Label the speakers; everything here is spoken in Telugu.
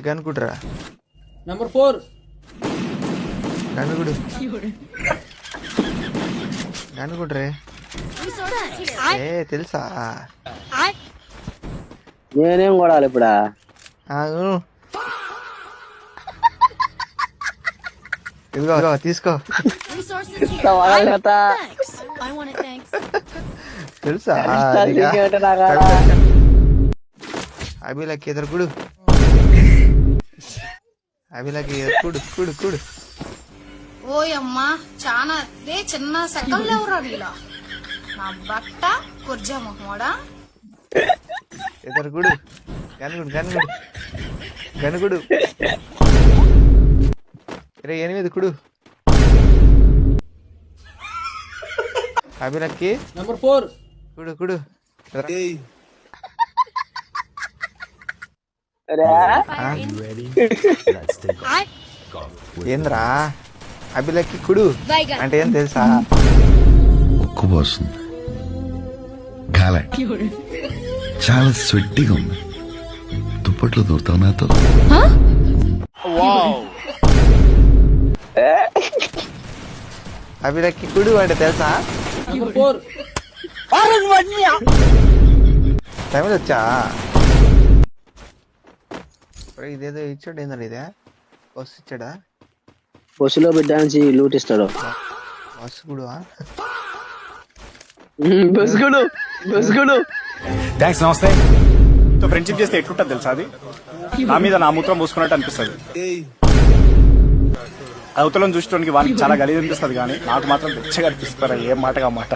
Speaker 1: కనుకుంటారా
Speaker 2: నంబర్ 4
Speaker 1: కనుకుడు కనుకుంటారే తెలుసా
Speaker 3: నేనేం కొడాలి ఇప్పుడా?
Speaker 1: ఆగు. ఇదిగో తీసుకో తెలుసా అభిలకి ఎదురు కుడు అభిలకి కుడు కుడు కుడు
Speaker 4: ఓయమ్మా చాలా చిన్న సెకండ్ లేవురా నీలా నా బట్ట కుర్జా మొహమోడా
Speaker 1: ఎదురు కుడు గనుగుడు గనుగుడు గనుగుడు 28 కుడు అభిలకి
Speaker 2: నంబర్ 4
Speaker 1: కుడు కుడు ఏంద్రా అభిలకి కుడు అంటే ఏం తెలుసా?
Speaker 5: ఉక్కు పోస్తుంది, గాలి చాలా స్వెట్టిగా ఉంది. దుప్పట్లో దూరుతావు నాతో?
Speaker 1: అభిలకి కుడు అంటే తెలుసా?
Speaker 2: నంబర్ 4
Speaker 1: తమిళ వచ్చా? ఇదేదో ఇచ్చాడు ఏందండి ఇదే బస్సు ఇచ్చాడా?
Speaker 3: బస్సులో పెట్టడానికి లూట్ ఇస్తాడు.
Speaker 1: బస్సు కూడా
Speaker 3: బస్సుగుడు బస్సుగుడు.
Speaker 6: థ్యాంక్స్, నమస్తే. ఫ్రెండ్షిప్ చేస్తే ఎట్లుంటది తెలుసా? అది నా మీద నా మూత్రం పూసుకున్నట్టు అనిపిస్తుంది. అవతలను చూసుకోవడానికి వాళ్ళకి చాలా గలీజ్ అనిపిస్తుంది, కానీ నాకు మాత్రం పిచ్చగా అనిపిస్తారు. ఏం మాటగా మాట.